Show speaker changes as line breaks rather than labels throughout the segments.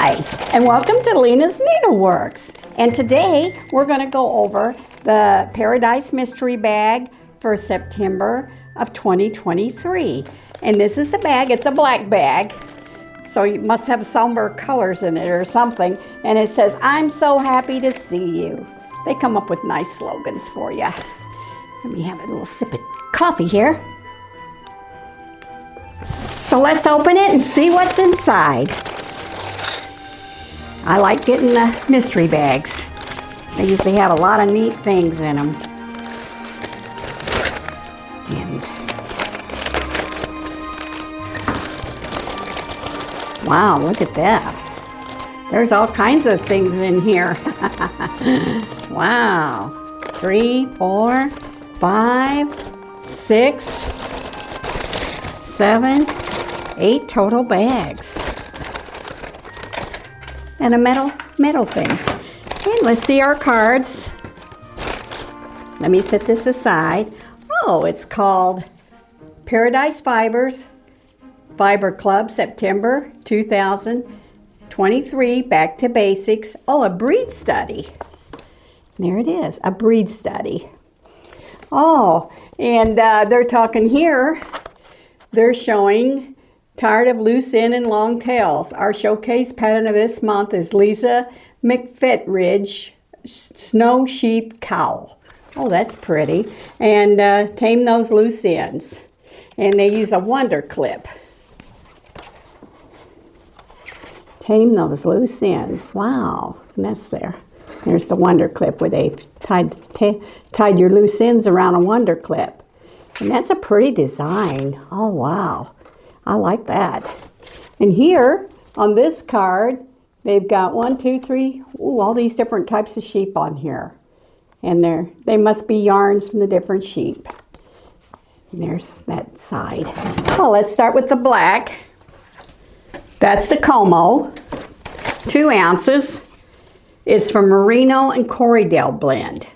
Hi, and welcome to Lena's Needleworks. And today we're going to go over the Paradise Mystery Bag for September of 2023. And this is the bag. It's a black bag, so you must have somber colors in it or something. And it says, "I'm so happy to see you." They come up with nice slogans for you. Let me have a little sip of coffee here. So let's open it and see what's inside. I like getting the mystery bags. They usually have a lot of neat things in them. And wow, look at this. There's all kinds of things in here. Wow. 3, 4, 5, 6, 7, 8 total bags. And a metal thing. And let's see our cards. Let me set this aside. Oh, it's called Paradise Fibers Fiber Club, September 2023, Back to Basics. Oh, a breed study. There it is, a breed study. Oh, and they're talking here. They're showing Tired of Loose End and Long Tails. Our showcase pattern of this month is Lisa McFitridge Snow Sheep Cowl. Oh, that's pretty. And Tame Those Loose Ends. And they use a Wonder Clip. Tame Those Loose Ends. Wow, and that's there. There's the Wonder Clip where they tied your loose ends around a Wonder Clip. And that's a pretty design. Oh, wow. I like that. And here on this card, they've got 1, 2, 3, all these different types of sheep on here. And they must be yarns from the different sheep. And there's that side. Oh, let's start with the black. That's the Como, 2 ounces. It's from Merino and Corriedale blend.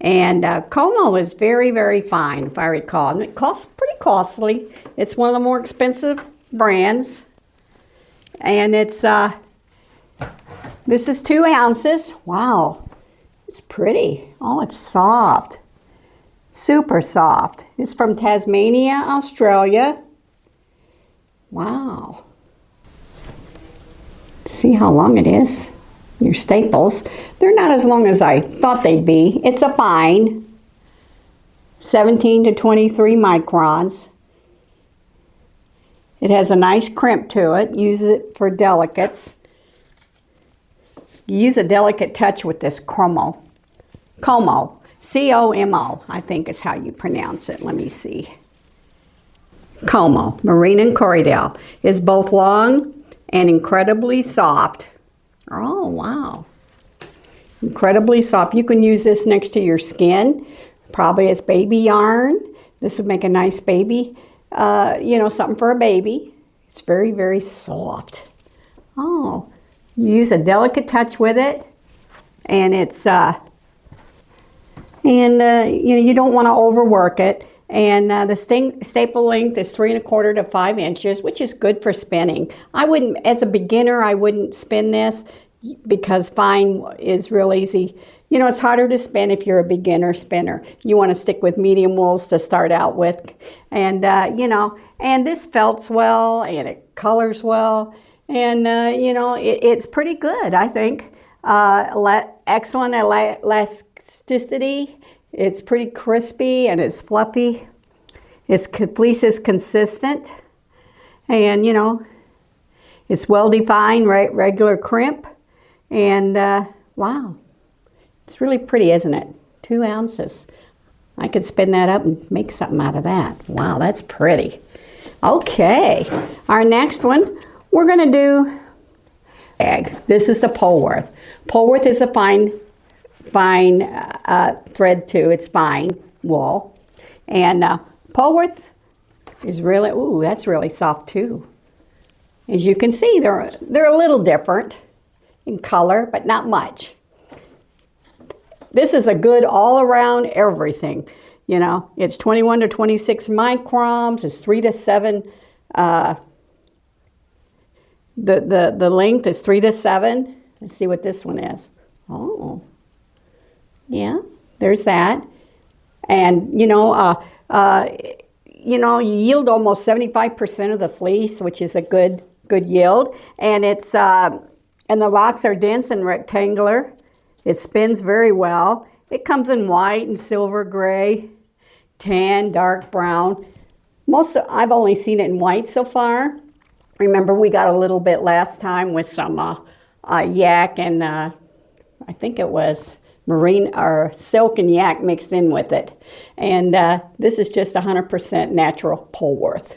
And Como is very, very fine, if I recall. And it costs pretty costly. It's one of the more expensive brands. And it's, this is 2 ounces. Wow, it's pretty. Oh, it's soft. Super soft. It's from Tasmania, Australia. Wow. See how long it is? Your staples. They're not as long as I thought they'd be. It's a fine, 17 to 23 microns. It has a nice crimp to it. Use it for delicates. You use a delicate touch with this Como. Como. C-O-M-O, I think is how you pronounce it. Let me see. Como, Merino and Corriedale, is both long and incredibly soft. Oh, wow. Incredibly soft. You can use this next to your skin. Probably as baby yarn. This would make a nice baby, something for a baby. It's very, very soft. Oh, you use a delicate touch with it. And it's, you don't want to overwork it. And the staple length is 3 1/4 to 5 inches, which is good for spinning. I wouldn't, as a beginner, I wouldn't spin this because fine is real easy. You know, it's harder to spin if you're a beginner spinner. You want to stick with medium wools to start out with. And, and this felts well and it colors well. And, it's pretty good, I think. Excellent elasticity. It's pretty crispy and it's fluffy. Its fleece is consistent. And, it's well-defined, regular crimp. And, wow. It's really pretty, isn't it? 2 ounces. I could spin that up and make something out of that. Wow, that's pretty. Okay. Our next one, we're going to do bag. This is the Polworth. Polworth is a fine thread too. It's fine wool. And Polworth is really, that's really soft too. As you can see, they're a little different in color, but not much. This is a good all around everything. It's 21 to 26 microns. It's 3 to 7 The length is 3 to 7. Let's see what this one is. Oh, yeah, there's that. And, you yield almost 75% of the fleece, which is a good yield. And it's and the locks are dense and rectangular. It spins very well. It comes in white and silver gray, tan, dark brown. I've only seen it in white so far. Remember, we got a little bit last time with some yak and I think it was marine or silk and yak mixed in with it. And this is just 100% natural Polworth.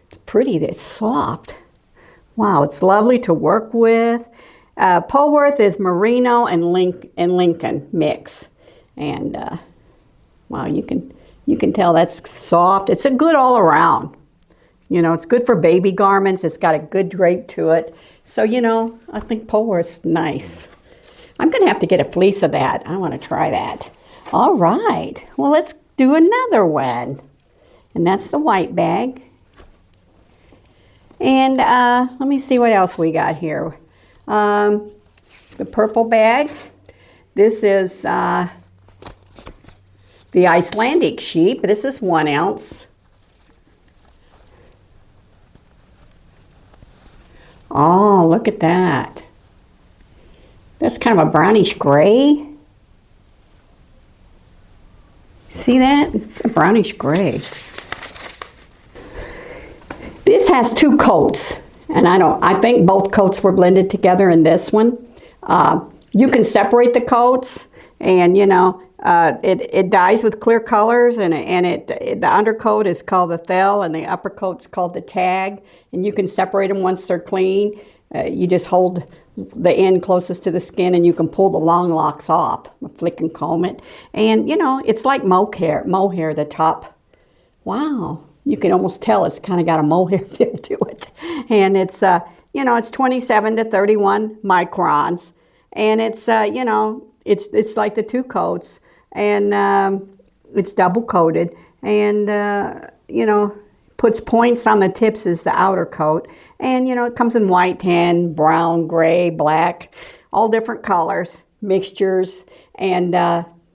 It's pretty, it's soft. Wow, it's lovely to work with. Polworth is merino and Lincoln mix. And wow, you can tell that's soft. It's a good all around. It's good for baby garments. It's got a good drape to it. So, I think Polworth's nice. I'm going to have to get a fleece of that. I want to try that. All right. Well, let's do another one. And that's the white bag. And let me see what else we got here. The purple bag. This is the Icelandic sheep. This is 1 ounce. Oh, look at that. That's kind of a brownish gray. See that? It's a brownish gray. This has 2 coats, and I think both coats were blended together in this one. You can separate the coats, and it dyes with clear colors, and the undercoat is called the thell, and the upper coat's called the tag, and you can separate them once they're clean. You just hold the end closest to the skin, and you can pull the long locks off, flick and comb it. And it's like mohair, the top. Wow, you can almost tell it's kind of got a mohair feel to it. And it's it's 27 to 31 microns, and it's it's like the 2 coats, and it's double coated, and puts points on the tips as the outer coat. And, it comes in white, tan, brown, gray, black, all different colors, mixtures. And,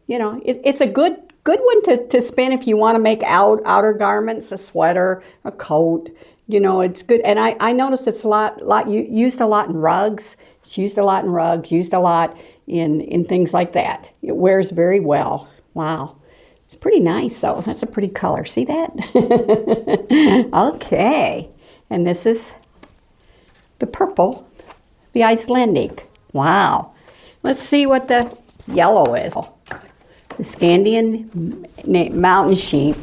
it's a good one to spin if you want to make outer garments, a sweater, a coat. It's good. And I noticed it's used a lot in rugs. It's used a lot in rugs, used a lot in things like that. It wears very well. Wow. It's pretty nice, though. That's a pretty color. See that? Okay. And this is the purple, the Icelandic. Wow. Let's see what the yellow is. The Scandinavian mountain sheep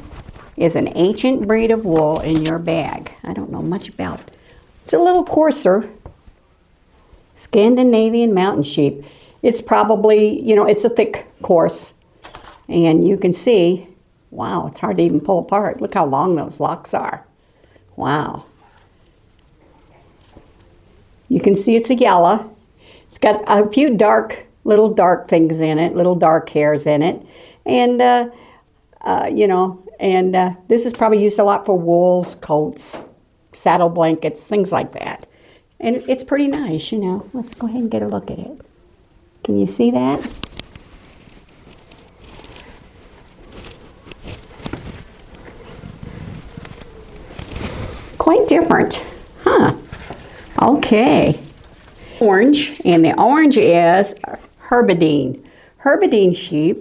is an ancient breed of wool in your bag. I don't know much about it. It's a little coarser. Scandinavian mountain sheep. It's probably, it's a thick, coarse. And you can see, wow, it's hard to even pull apart. Look how long those locks are. Wow. You can see it's a yellow. It's got a few little dark things in it, little dark hairs in it. And, this is probably used a lot for wools, coats, saddle blankets, things like that. And it's pretty nice, Let's go ahead and get a look at it. Can you see that? Quite different, huh? Okay. Orange, and the orange is Herbadine. Herbadine sheep.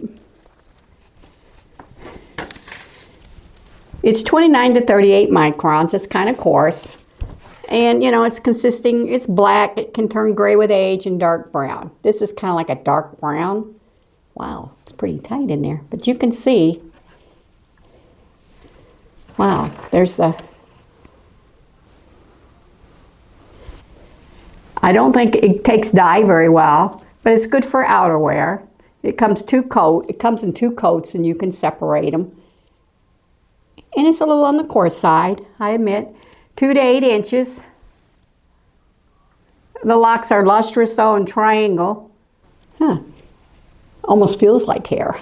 It's 29 to 38 microns. It's kind of coarse. And, it's black. It can turn gray with age, and dark brown. This is kind of like a dark brown. Wow, it's pretty tight in there. But you can see, wow, there's the... I don't think it takes dye very well, but it's good for outerwear. It comes in 2 coats, and you can separate them. And it's a little on the coarse side, I admit. 2 to 8 inches. The locks are lustrous, though, and triangle. Huh. Almost feels like hair.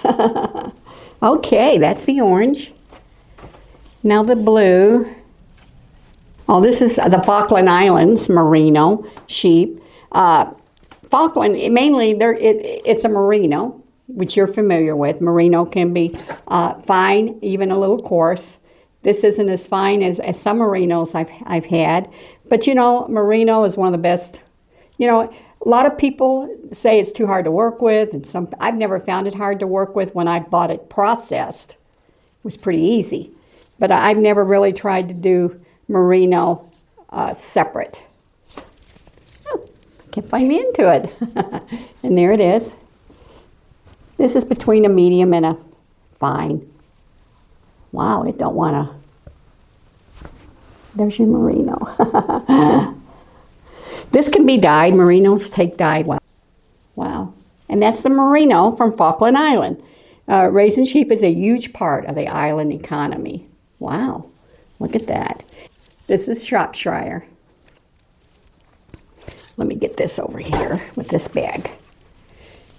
Okay, that's the orange. Now the blue. Oh, this is the Falkland Islands merino sheep. Falkland, mainly, it's a merino, which you're familiar with. Merino can be fine, even a little coarse. This isn't as fine as some merinos I've had. But, you know, merino is one of the best. You know, a lot of people say it's too hard to work with. And I've never found it hard to work with when I bought it processed. It was pretty easy. But I've never really tried to do merino separate. Oh, I can't find me into it. And there it is. This is between a medium and a fine. Wow, it don't want to. There's your merino. This can be dyed. Merinos take dye well. Wow. And that's the merino from Falkland Island. Raising sheep is a huge part of the island economy. Wow. Look at that. This is Shropshire. Let me get this over here with this bag.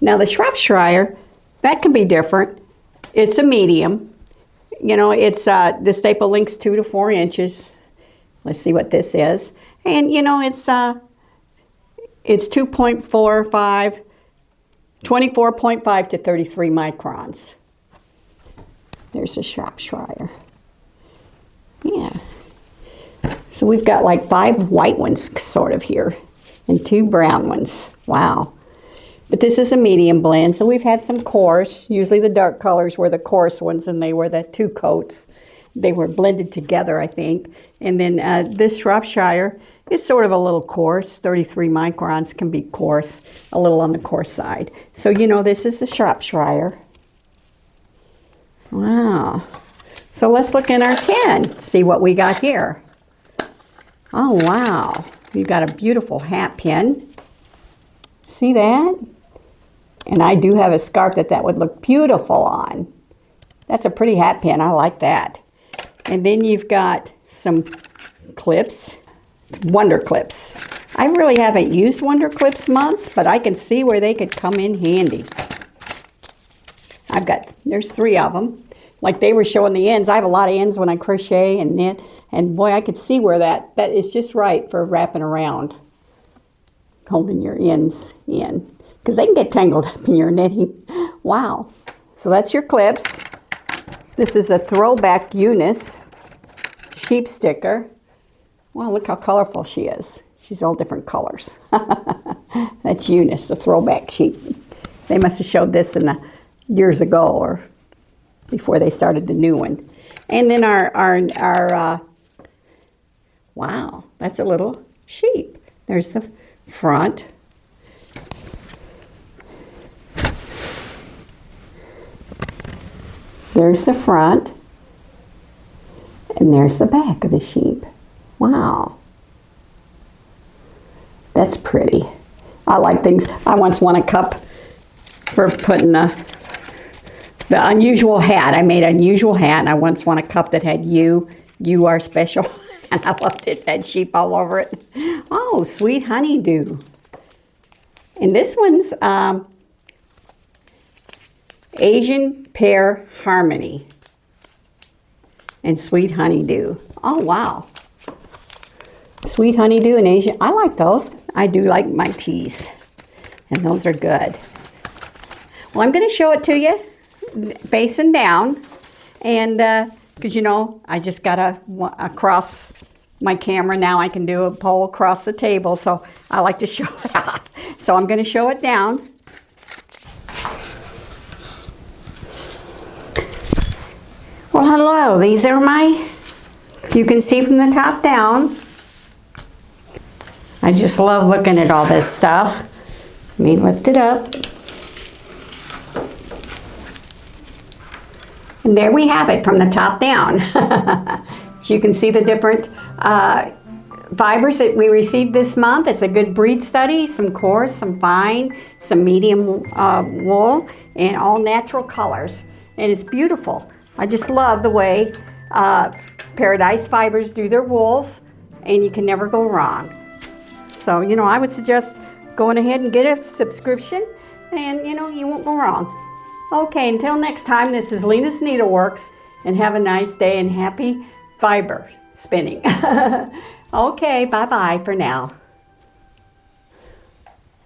Now the Shropshire, that can be different. It's a medium. You know, it's the staple length's 2 to 4 inches. Let's see what this is. And you know, it's 2.45, 24.5 to 33 microns. There's a Shropshire. Yeah. So we've got like 5 white ones sort of here and 2 brown ones. Wow. But this is a medium blend, so we've had some coarse. Usually the dark colors were the coarse ones, and they were the 2 coats. They were blended together, I think. And then this Shropshire is sort of a little coarse. 33 microns can be coarse, a little on the coarse side. So, you know, this is the Shropshire. Wow. So let's look in our tin, see what we got here. Oh, wow. You got a beautiful hat pin. See that? And I do have a scarf that would look beautiful on. That's a pretty hat pin. I like that. And then you've got some clips. It's Wonder Clips. I really haven't used Wonder Clips months, but I can see where they could come in handy. There's 3 of them. Like they were showing the ends. I have a lot of ends when I crochet and knit. And boy, I could see where that is just right for wrapping around. Holding your ends in. Because they can get tangled up in your knitting. Wow. So that's your clips. This is a throwback Eunice sheep sticker. Wow, look how colorful she is. She's all different colors. That's Eunice, the throwback sheep. They must have showed this in the years ago or before they started the new one. And then our wow, that's a little sheep. There's the front. There's the front. And there's the back of the sheep. Wow. That's pretty. I like things. I once won a cup for putting the unusual hat. I made an unusual hat, and I once won a cup that had you are special. And I loved it. It had sheep all over it. Oh, Sweet Honeydew. And this one's Asian Pear Harmony. And Sweet Honeydew. Oh, wow. Sweet Honeydew and Asian. I like those. I do like my teas. And those are good. Well, I'm going to show it to you facing down. And because, you know, I just got across my camera. Now I can do a pull across the table. So I like to show it off. So I'm going to show it down. Well, hello. These are you can see from the top down. I just love looking at all this stuff. Let me lift it up. And there we have it from the top down. So you can see the different fibers that we received this month. It's a good breed study, some coarse, some fine, some medium wool, and all natural colors. And it's beautiful. I just love the way Paradise Fibers do their wools, and you can never go wrong. So, you know, I would suggest going ahead and get a subscription, and, you know, you won't go wrong. Okay, until next time, this is Lena's Needleworks, and have a nice day and happy fiber spinning. Okay, bye-bye for now.